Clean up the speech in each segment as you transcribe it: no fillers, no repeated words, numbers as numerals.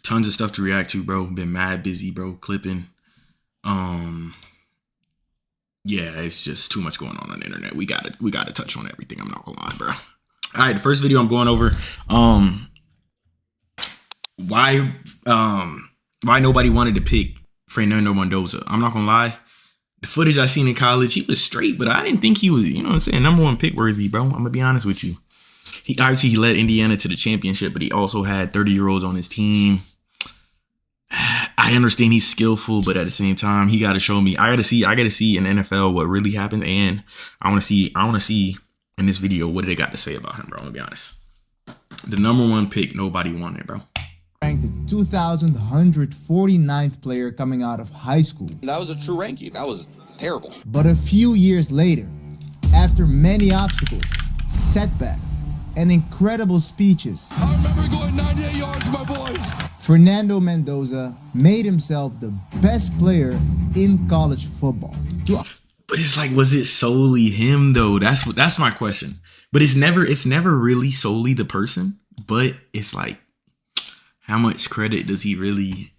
Tons of stuff to react to, bro. Been mad busy, bro. Clipping. Yeah, it's just too much going on the internet. We gotta touch on everything. I'm not gonna lie, bro. All right, the first video I'm going over. Why nobody wanted to pick Fernando Mendoza. I'm not gonna lie. The footage I seen in college, he was straight, but I didn't think he was, you know what I'm saying, #1 pick worthy, bro. I'm gonna be honest with you. He led Indiana to the championship, but he also had 30-year-olds on his team. I understand he's skillful, but at the same time, he got to show me. I got to see in NFL what really happened, and I want to see in this video what they got to say about him, bro. I'm gonna be honest. The #1 pick, nobody wanted, bro. Ranked the 2,149th player coming out of high school. That was a true ranking. That was terrible. But a few years later, after many obstacles, setbacks, and incredible speeches, I remember going 98 yards, my boys. Fernando Mendoza made himself the best player in college football. But it's like, was it solely him though? That's my question. But it's never really solely the person. But it's like, how much credit is he really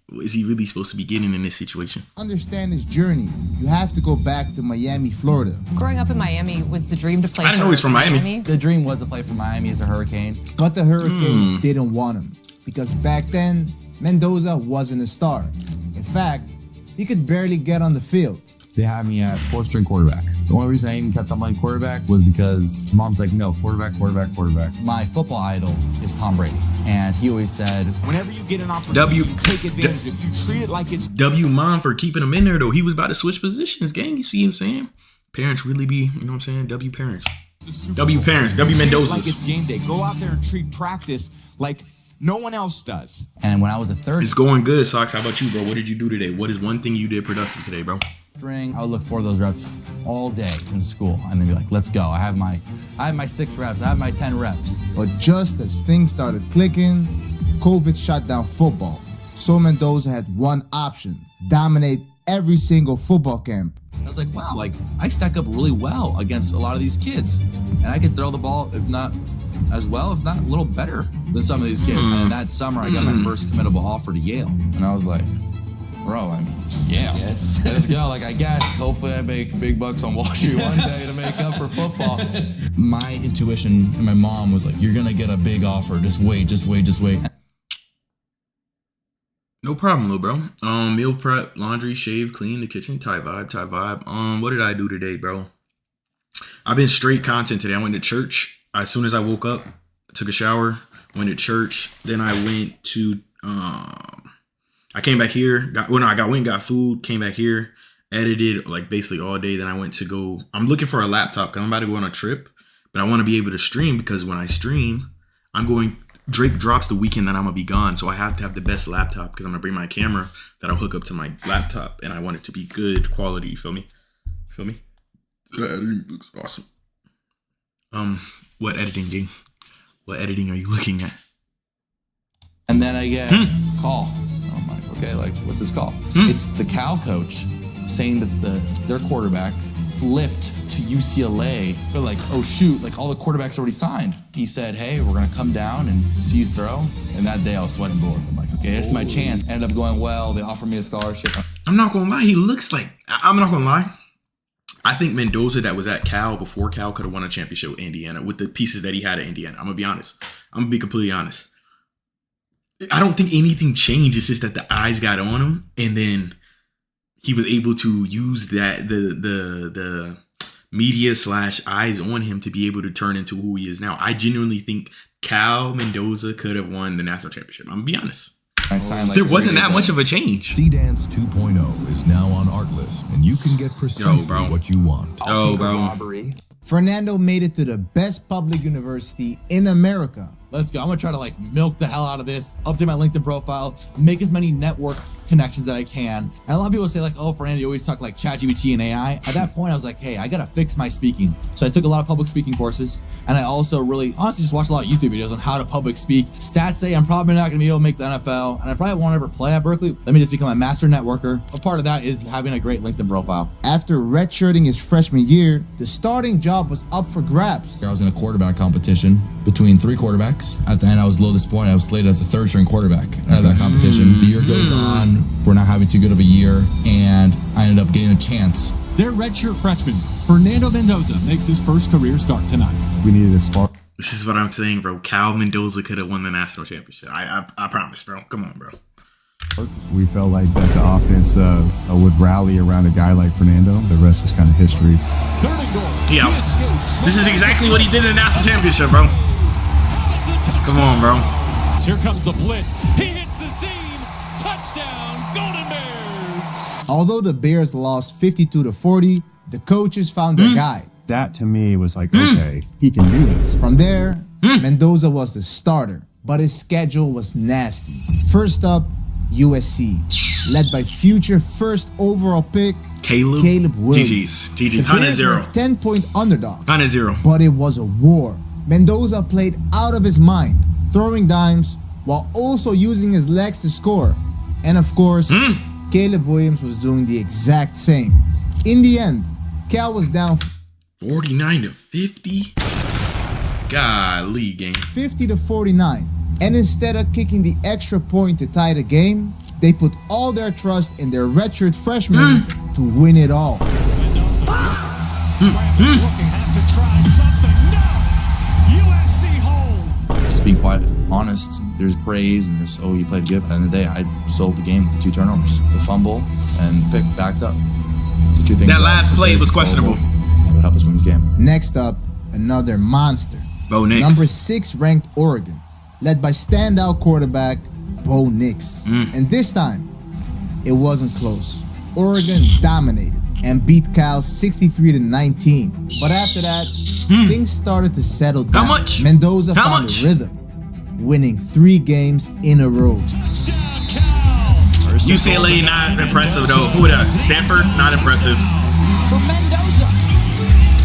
supposed to be getting in this situation? Understand his journey, you have to go back to Miami, Florida. Growing up in Miami was the dream to play. I didn't know he's from Miami. The dream was to play for Miami as a Hurricane. But the Hurricanes didn't want him because back then, Mendoza wasn't a star. In fact, he could barely get on the field. They had me at 4th-string quarterback. The only reason I even kept on playing quarterback was because mom's like, no, quarterback. My football idol is Tom Brady. And he always said, whenever you get an opportunity, take advantage of it. You treat it like it's... Mom for keeping him in there, though. He was about to switch positions, gang. You see what I'm saying? Parents really be, you know what I'm saying? W parents. W Mendoza's. Like it's game day. Go out there and treat practice like no one else does. And when I was a 3rd... It's going good, Sox. How about you, bro? What did you do today? What is one thing you did productive today, bro? string. I would look for those reps all day in school and then be like, let's go. I have my 6 reps. I have my 10 reps. But just as things started clicking, COVID shut down football. So Mendoza had one option: dominate every single football camp. I was like, wow, like I stack up really well against a lot of these kids. And I could throw the ball, if not as well, if not a little better than some of these kids. And that summer I got my first committable offer to Yale. And I was like, bro, I mean, yeah, yes. Let's go. Like, I guess hopefully I make big bucks on Wall Street one day to make up for football. My intuition and my mom was like, you're going to get a big offer. Just wait. No problem, little bro. Meal prep, laundry, shave, clean the kitchen, tie vibe. What did I do today, bro? I've been straight content today. I went to church. As soon as I woke up, took a shower, went to church. Then I went to, I came back here, got food, came back here, edited like basically all day. Then I went to go, I'm looking for a laptop because I'm about to go on a trip, but I want to be able to stream because when I stream, Drake drops the weekend that I'm gonna be gone, so I have to have the best laptop because I'm gonna bring my camera that I'll hook up to my laptop, and I want it to be good quality. You feel me? The editing looks awesome. What editing, gang? What editing are you looking at? And then I get a call. I'm like, okay, like what's this call? It's the Cal coach saying that their quarterback flipped to UCLA. They're like, oh shoot, like all the quarterbacks already signed. He said, hey, we're gonna come down and see you throw. And that day I was sweating bullets. I'm like, okay, this is my chance. Ended up going well. They offered me a scholarship. I'm not gonna lie, he looks like, I'm not gonna lie. I think Mendoza that was at Cal before Cal could have won a championship with Indiana with the pieces that he had at Indiana. I'm gonna be honest. I'm gonna be completely honest. I don't think anything changed. It's just that the eyes got on him, and then he was able to use that the media / eyes on him to be able to turn into who he is now. I genuinely think Cal Mendoza could have won the national championship. I'm gonna be honest. There wasn't that much of a change. C-Dance 2.0 is now on Artlist, and you can get precisely what you want. Fernando made it to the best public university in America. Let's go. I'm gonna try to like milk the hell out of this, update my LinkedIn profile, make as many network connections that I can. And a lot of people say like, oh, Fernando, you always talk like ChatGPT and AI. At that point, I was like, hey, I gotta fix my speaking. So I took a lot of public speaking courses, and I also really honestly just watched a lot of YouTube videos on how to public speak. Stats say I'm probably not gonna be able to make the NFL, and I probably won't ever play at Berkeley. Let me just become a master networker. A part of that is having a great LinkedIn profile. After redshirting his freshman year, the starting job was up for grabs. I was in a quarterback competition between 3 quarterbacks. At the end, I was a little disappointed. I was slated as a 3rd-string quarterback out of that competition. imagine. The year goes on, we're not having too good of a year, and I ended up getting a chance. Their redshirt freshman, Fernando Mendoza, makes his first career start tonight. We needed a spark. This is what I'm saying, bro. Cal Mendoza could have won the national championship. I promise, bro. Come on, bro. We felt like that the offense would rally around a guy like Fernando. The rest was kind of history. Third and goal. Yeah. This is exactly what he did in the national championship, bro. Come on, bro. Here comes the blitz. He hits the seam. Touchdown, Golden Bears. Although the Bears lost 52-40, the coaches found their guy. That to me was like, okay, he can do this. From there, Mendoza was the starter, but his schedule was nasty. First up, USC, led by future first overall pick Caleb Williams. GG's. The Bears were 100-0. 10-point underdog. 100-0. But it was a war. Mendoza played out of his mind, throwing dimes while also using his legs to score. And of course, Caleb Williams was doing the exact same. In the end, Cal was down 49-50. Golly, game. 50-49. And instead of kicking the extra point to tie the game, they put all their trust in their redshirt freshman to win it all. Has to try something. No! USC holds. Just being quite honest, there's praise and there's, oh, you played good. At the end of the day, I sold the game with the 2 turnovers. The fumble and the pick backed up. So 2 things That last play was questionable. That would help us win this game. Next up, another monster. Bo Nix. Number 6 ranked Oregon, led by standout quarterback Bo Nix. And this time, it wasn't close. Oregon dominated and beat Cal 63-19. But after that, things started to settle down. How much? Mendoza How found much? a rhythm, winning 3 games in a row. Touchdown, Cal. UCLA not impressive though. Who that? Stanford not impressive. For Mendoza.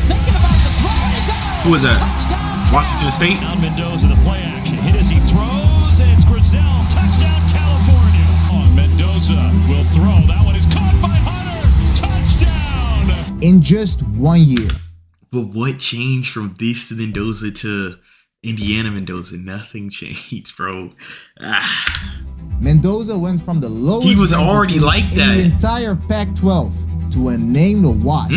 Thinking about the throw and it goes. Who was that? Touchdown. Washington State. Now Mendoza, the play action. Hit as he throws, and it's Grizel. Touchdown, California. Oh, Mendoza will throw. That one is caught by Hunter. Touchdown. In just 1 year, But what changed from this to Mendoza to Indiana Mendoza? Nothing changed, bro. Mendoza went from the lowest He was ranked already recruit like in that. the entire Pac-12 to a name to watch.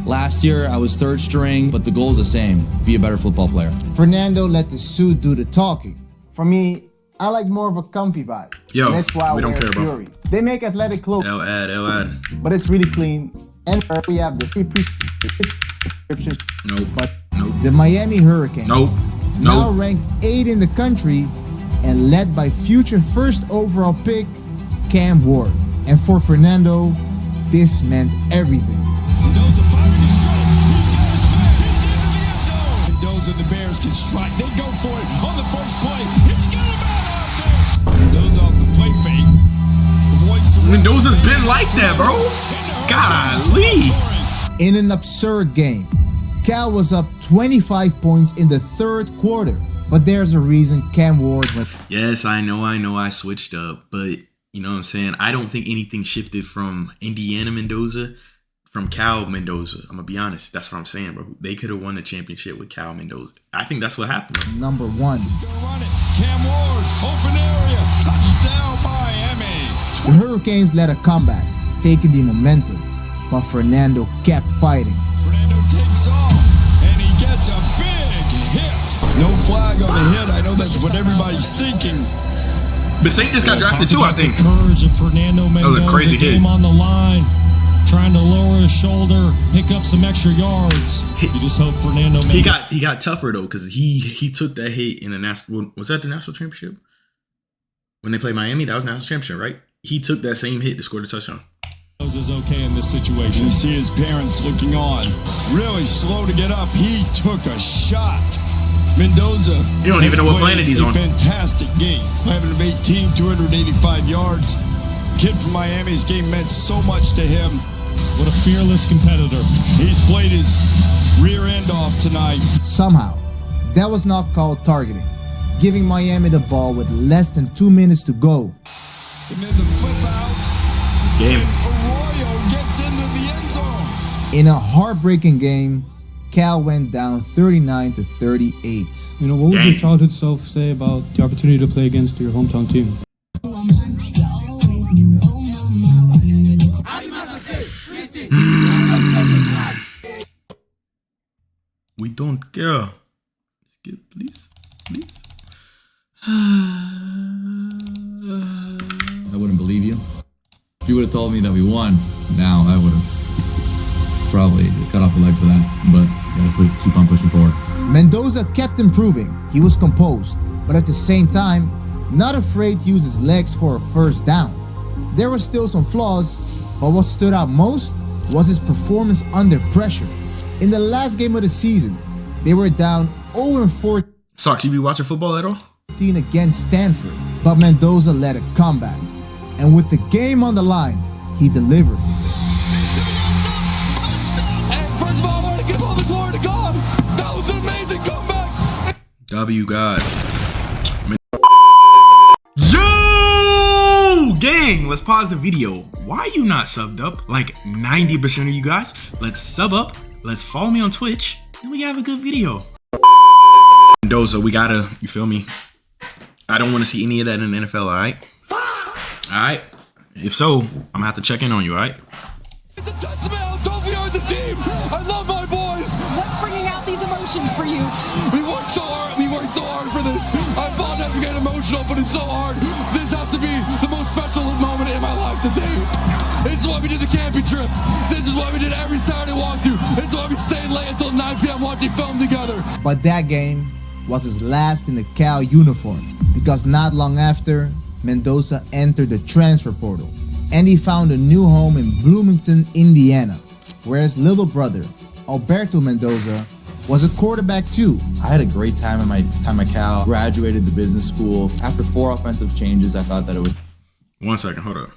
Last year, I was 3rd string, but the goal is the same. Be a better football player. Fernando let the suit do the talking. For me, I like more of a comfy vibe. Yo, That's why I we don't wear care, bro. Fury. They make athletic clothes, L ad. but it's really clean. And we have the prescription. Nope. But Nope. the Miami Hurricanes, Nope. now Nope. ranked 8 in the country and led by future first overall pick Cam Ward. And for Fernando, this meant everything. Mendoza firing his stroke. He's got his man. He's into the end zone. Mendoza and the Bears can strike. They go for it on the first play. He's got a man out there. Mendoza off the play fake. Avoids the Mendoza's been like that, bro. Golly. In an absurd game, Cal was up 25 points in the 3rd quarter. But there's a reason Cam Ward went. Yes, I know I switched up, but you know what I'm saying? I don't think anything shifted from Indiana Mendoza from Cal Mendoza. I'm gonna be honest. That's what I'm saying, bro. They could have won the championship with Cal Mendoza. I think that's what happened, bro. Number 1. He's gonna run it. Cam Ward, open area. Touchdown, Miami. The Hurricanes led a comeback, taking the momentum, but Fernando kept fighting. Fernando takes off, and he gets a big hit. No flag on the hit. I know that's what everybody's thinking. Bissett just got drafted too, I think. Courage of Fernando was a Mendoza. crazy hit. Game on the line. Trying to lower his shoulder, pick up some extra yards. You just hope Fernando Mendoza. He got tougher though, because he took that hit in the national. Was that the national championship? When they played Miami, that was national championship, right? He took that same hit to score the touchdown. Is okay in this situation. You see his parents looking on. Really slow to get up. He took a shot. Mendoza. You don't even know what planet he's on. Fantastic game. 11 of 18, 285 yards. Kid from Miami's game meant so much to him. What a fearless competitor. He's played his rear end off tonight. Somehow, that was not called targeting, giving Miami the ball with less than 2 minutes to go. And then the flip out. This game. Arroyo gets into the end zone. In a heartbreaking game, Cal went down 39-38. You know, what would Dang. your childhood self say about the opportunity to play against your hometown team? We don't care. Skip, please. Please. I wouldn't believe you. If you would have told me that we won, now I would have probably cut off a leg for that. But gotta keep on pushing forward. Mendoza kept improving. He was composed, but at the same time, not afraid to use his legs for a first down. There were still some flaws, but what stood out most was his performance under pressure. In the last game of the season, they were down 0-14 Sock, you be watching football at all? against Stanford, but Mendoza led a comeback. And with the game on the line, he delivered. And first of all, I want to give all the glory to God. That was an amazing comeback. W God. Yo, gang, let's pause the video. Why are you not subbed up? Like 90% of you guys, let's sub up, let's follow me on Twitch, and we have a good video. Mendoza, we gotta, you feel me? I don't want to see any of that in the NFL, alright? Alright? If so, I'm gonna have to check in on you, alright? It's a touchdown. Trophy on the team. I love my boys. What's bringing out these emotions for you? We worked so hard. We worked so hard for this. I apologize for getting emotional, but it's so hard. This has to be the most special moment in my life today. This is why we did the camping trip. This is why we did every Saturday walkthrough. This is why we stayed late until 9 p.m. watching film together. But that game was his last in the Cal uniform, because not long after, Mendoza entered the transfer portal, and he found a new home in Bloomington, Indiana, where his little brother, Alberto Mendoza, was a quarterback too. I had a great time in my time at Cal. Graduated the business school. After 4 offensive changes, I thought that it was 1 second, hold up.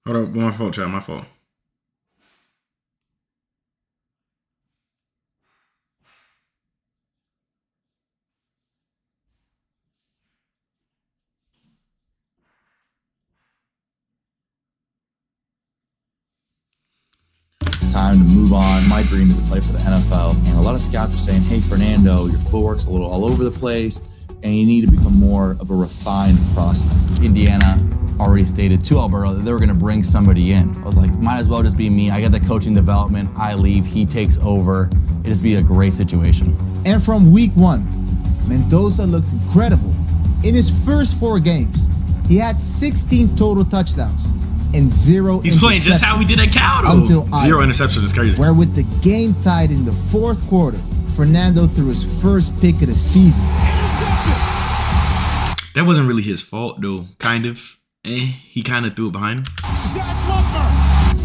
Hold up, my fault, chat, my fault. time to move on. My dream is to play for the NFL. And a lot of scouts are saying, hey, Fernando, your footwork's a little all over the place, and you need to become more of a refined prospect. Indiana already stated to Alberto that they were going to bring somebody in. I was like, might as well just be me. I got the coaching development. I leave. He takes over. It'd just be a great situation. And from week one, Mendoza looked incredible. In his first 4 games, he had 16 total touchdowns and 0 He's playing just how we did at Cal, though. Until 0 interceptions is crazy. Where with the game tied in the 4th quarter, Fernando threw his first pick of the season. That wasn't really his fault, though. Kind of. He kind of threw it behind him.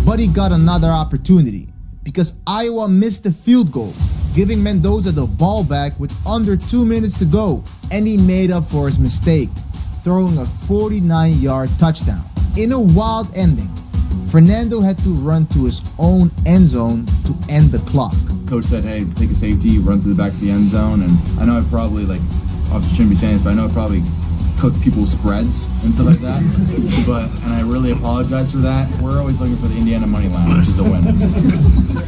But he got another opportunity because Iowa missed the field goal, giving Mendoza the ball back with under 2 minutes to go, and he made up for his mistake, throwing a 49-yard touchdown. In a wild ending, Fernando had to run to his own end zone to end the clock. Coach said, hey, take a safety, run through the back of the end zone, and I know I probably, obviously shouldn't be saying this, but I know I probably cooked people's spreads and stuff like that, and I really apologize for that. We're always looking for the Indiana money line, which is a win.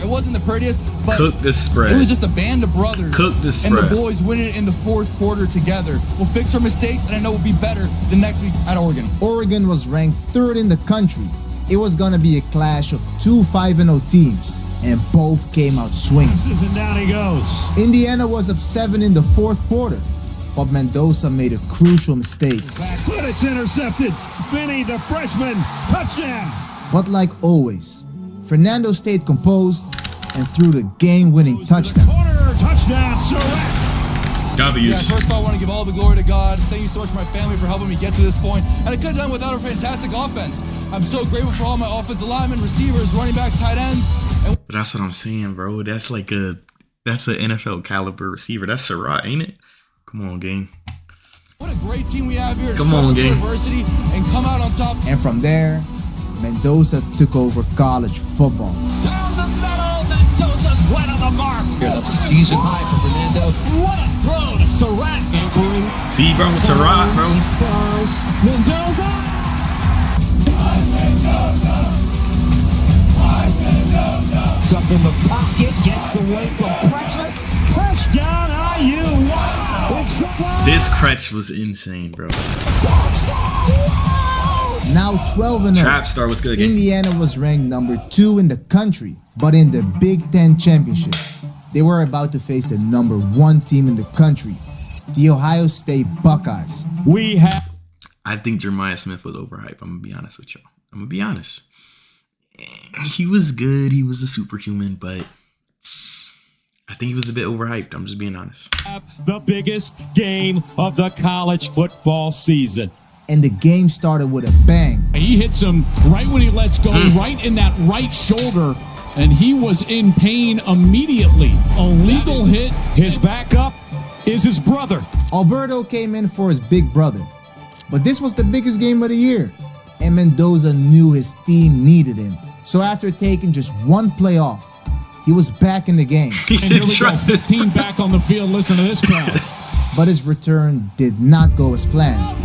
It wasn't the prettiest, but cook the spread. It was just a band of brothers. Cook the spread. And the boys winning it in the 4th quarter together. We'll fix our mistakes, and I know we'll be better the next week at Oregon. Oregon was ranked 3rd in the country. It was going to be a clash of 2 5-0 teams, and both came out swinging. And down he goes. Indiana was up 7 in the 4th quarter, but Mendoza made a crucial mistake. But it's intercepted. Finney, the freshman, touchdown. But like always, Fernando stayed composed and threw the game-winning touchdown. Corner touchdown, Surratt. W's. Yeah, first of all, I want to give all the glory to God. Thank you so much for my family for helping me get to this point. And I could have done without a fantastic offense. I'm so grateful for all my offensive linemen, receivers, running backs, tight ends. But that's what I'm saying, bro. That's an NFL caliber receiver. That's Surratt, ain't it? Come on, gang. What a great team we have here. Come on, gang. Adversity and come out on top. And from there, Mendoza took over college football. Down the middle, Mendoza's right on the mark. Here, that's a season high for Fernando. What a throw to Surratt. See, bro, Surratt, bro. Mendoza. Up in the pocket, gets away from pressure. Touchdown, IU. Wow. This crutch was insane, bro. Now 12-0. Trap star was good again. Indiana was ranked number 2 in the country, but in the Big Ten Championship, they were about to face the number 1 team in the country, the Ohio State Buckeyes. I think Jeremiah Smith was overhyped. I'm gonna be honest with y'all. I'm gonna be honest. He was good. He was a superhuman, but I think he was a bit overhyped. I'm just being honest. The biggest game of the college football season. And the game started with a bang. He hits him right when he lets go, right in that right shoulder, and he was in pain immediately. A legal hit. His backup is his brother. Alberto came in for his big brother, but this was the biggest game of the year, and Mendoza knew his team needed him. So after taking just one play off, he was back in the game. And here we go, 15 back on the field. Listen to this crowd. But his return did not go as planned.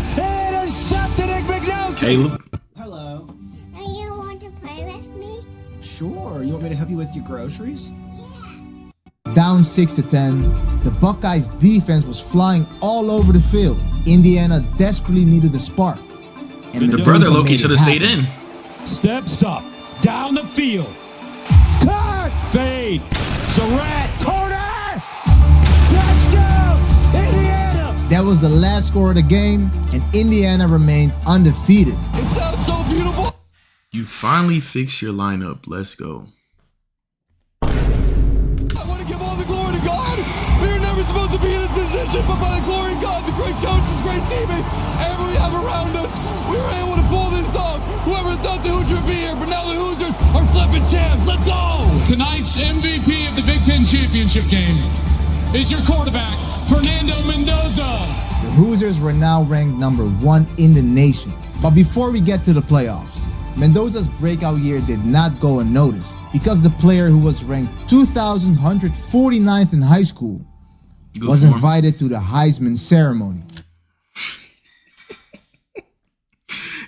Hey, look. Hello. Do you want to play with me? Sure. You want me to help you with your groceries? Down 6-10, the Buckeyes defense was flying all over the field. Indiana desperately needed the spark. And the brother Loki should have stayed in. Steps up, down the field. Cut! Fade. Surratt. Corner! Touchdown! Indiana! That was the last score of the game, and Indiana remained undefeated. It sounds so beautiful. You finally fixed your lineup. Let's go. I want to give all the glory to God. We were never supposed to be in this position, but by the glory of God, the great coaches, great teammates, everyone we have around us, we were able to pull this off. Whoever thought the Hoosiers would be here, but now the Hoosiers are flipping champs. Let's go! Tonight's MVP of the Big Ten Championship game is your quarterback, Fernando Mendoza. The Hoosiers were now ranked number 1 in the nation. But before we get to the playoffs, Mendoza's breakout year did not go unnoticed because the player who was ranked 2,149th in high school was invited to the Heisman ceremony.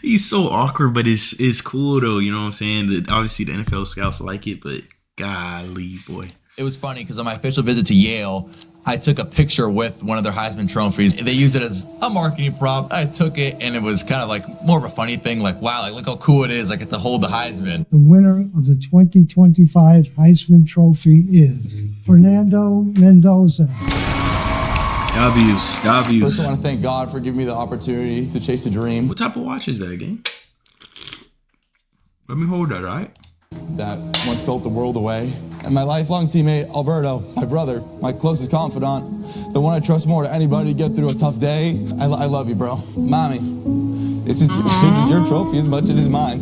He's so awkward, but it's cool though. You know what I'm saying? Obviously, the NFL scouts like it, but golly, boy. It was funny because on my official visit to Yale, I took a picture with one of their Heisman trophies. They used it as a marketing prop. I took it, and it was kind of like more of a funny thing. Like, wow, like look how cool it is. I get to hold the Heisman. The winner of the 2025 Heisman Trophy is Fernando Mendoza. W's. First, I want to thank God for giving me the opportunity to chase a dream. What type of watch is that again? Let me hold that, all right? That once felt the world away. And my lifelong teammate, Alberto, my brother, my closest confidant, the one I trust more than anybody to get through a tough day. I love you, bro. Mommy, this is your trophy as much as it is mine.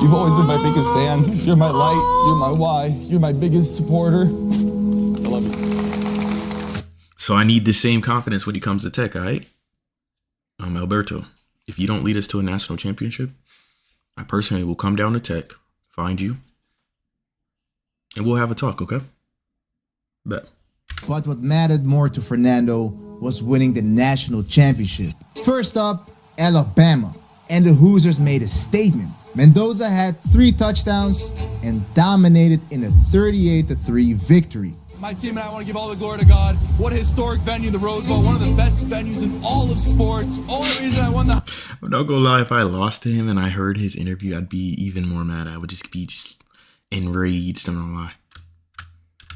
You've always been my biggest fan. You're my light. You're my why. You're my biggest supporter. I love you. So I need the same confidence when he comes to Tech, all right? Alberto, if you don't lead us to a national championship, I personally will come down to Tech, find you, and we'll have a talk, okay? Bet. But what mattered more to Fernando was winning the national championship. First up, Alabama. And the Hoosiers made a statement. Mendoza had 3 touchdowns and dominated in a 38-3 victory. My team and I want to give all the glory to God. What a historic venue, the Rose Bowl, one of the best venues in all of sports. Only reason I won the... I'm not gonna lie, if I lost to him and I heard his interview, I'd be even more mad. I would just be enraged, I'm not gonna lie.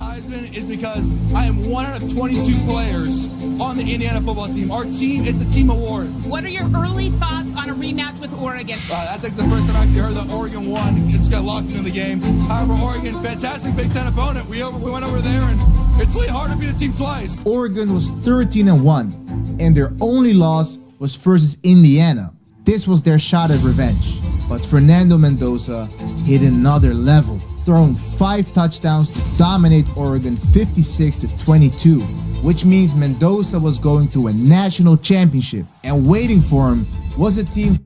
Heisman is because I am one out of 22 players on the Indiana football team. Our team, it's a team award. What are your early thoughts on a rematch with Oregon? That's like the first time I actually heard that Oregon won. It just got locked into the game. However, Oregon, fantastic Big Ten opponent. We went over there, and it's really hard to beat a team twice. Oregon was 13-1, and their only loss was versus Indiana. This was their shot at revenge. But Fernando Mendoza hit another level, throwing 5 touchdowns to dominate Oregon 56-22, which means Mendoza was going to a national championship, and waiting for him was a team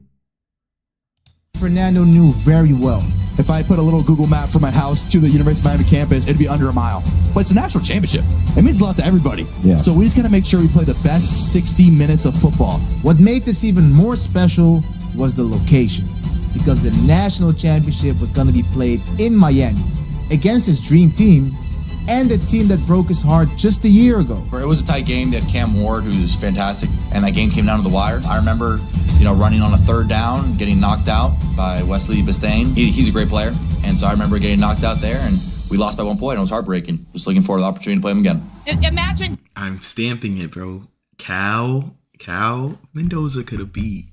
Fernando knew very well, If I put a little Google map from my house to the University of Miami campus, it'd be under a mile. But it's a national championship. It means a lot to everybody. Yeah. So we just gotta make sure we play the best 60 minutes of football. What made this even more special was the location, because the national championship was going to be played in Miami against his dream team and the team that broke his heart just a year ago. It was a tight game. They had Cam Ward, who's fantastic, and that game came down to the wire. I remember, running on a third down, getting knocked out by Wesley Bistain. He's a great player, and so I remember getting knocked out there, and we lost by 1 point. And it was heartbreaking. Just looking forward to the opportunity to play him again. Imagine. I'm stamping it, bro. Cal Mendoza could have beat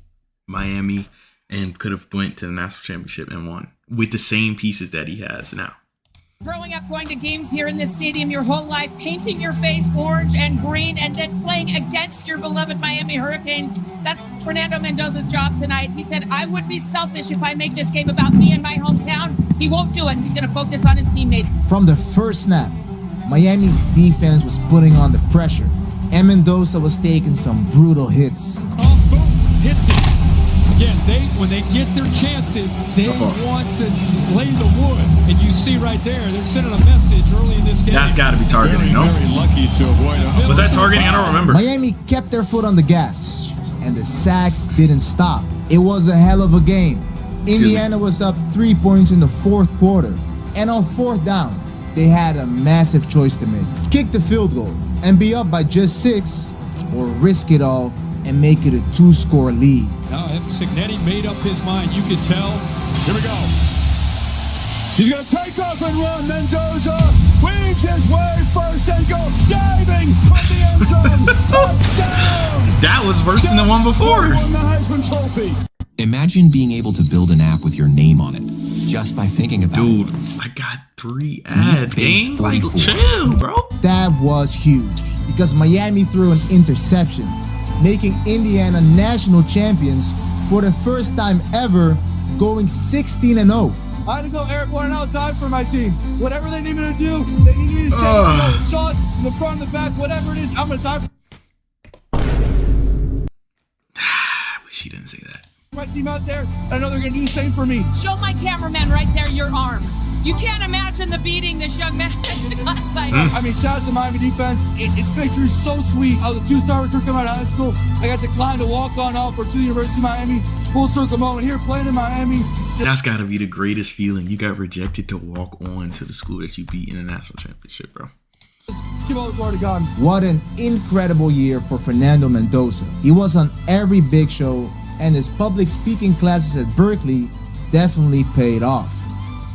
Miami and could have went to the national championship and won with the same pieces that he has now. Growing up, going to games here in this stadium your whole life, painting your face orange and green, and then playing against your beloved Miami Hurricanes. That's Fernando Mendoza's job tonight. He said, I would be selfish if I make this game about me and my hometown. He won't do it. He's going to focus on his teammates. From the first snap, Miami's defense was putting on the pressure, and Mendoza was taking some brutal hits. Oh, boom, hits it. Again, when they get their chances, they want to lay the wood. And you see right there, they're sending a message early in this game. That's got to be targeting, no? Very lucky to avoid Was that targeting? I don't remember. Miami kept their foot on the gas, and the sacks didn't stop. It was a hell of a game. Indiana was up 3 points in the fourth quarter, and on fourth down, they had a massive choice to make. Kick the field goal and be up by just 6, or risk it all and make it a 2-score lead. Now, Signetti made up his mind. You could tell. Here we go. He's going to take off and run. Mendoza weaves his way first and goes diving from the end zone. Touchdown! That was worse than the one before. Won the Heisman Trophy. Imagine being able to build an app with your name on it just by thinking about it. Dude, I got 3 ads, gang. Like, chill, bro. That was huge because Miami threw an interception, making Indiana national champions for the first time ever, going 16-0. I had to go airborne out time for my team. Whatever they need me to do, they need me to take a shot in the front, the back, whatever it is, I'm going to die. I wish he didn't say that. My team out there, and I know they're going to do the same for me. Show my cameraman right there your arm. You can't imagine the beating this young man had last night. I mean, shout out to Miami defense. Its victory is so sweet. I was a 2-star recruit coming out of high school. I got declined to walk on offer to the University of Miami. Full circle moment here, playing in Miami. That's got to be the greatest feeling. You got rejected to walk on to the school that you beat in the national championship, bro. Give all the glory to God. What an incredible year for Fernando Mendoza. He was on every big show, and his public speaking classes at Berkeley definitely paid off.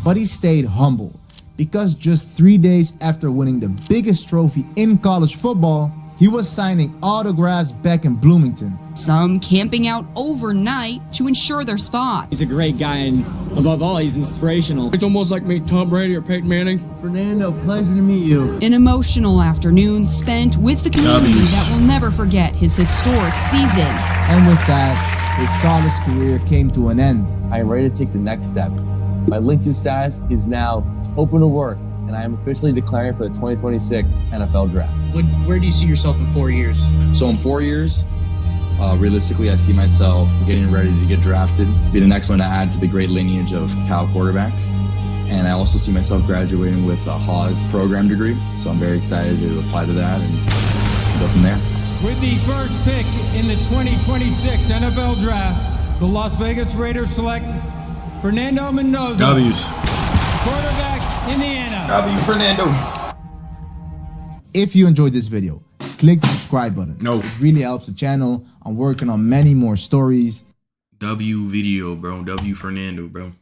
But he stayed humble, because just 3 days after winning the biggest trophy in college football, he was signing autographs back in Bloomington. Some camping out overnight to ensure their spot. He's a great guy, and above all, he's inspirational. It's almost like meeting Tom Brady or Peyton Manning. Fernando, pleasure to meet you. An emotional afternoon spent with the community that will never forget his historic season. And with that, his college career came to an end. I am ready to take the next step. My LinkedIn status is now open to work, and I am officially declaring for the 2026 NFL Draft. Where do you see yourself in 4 years? So in 4 years, realistically, I see myself getting ready to get drafted, be the next one to add to the great lineage of Cal quarterbacks. And I also see myself graduating with a Haas program degree. So I'm very excited to apply to that and go from there. With the first pick in the 2026 NFL Draft, the Las Vegas Raiders select Fernando Mendoza. W's. Quarterback, Indiana. W, Fernando. If you enjoyed this video, click the subscribe button. No. It really helps the channel. I'm working on many more stories. W video, bro. W Fernando, bro.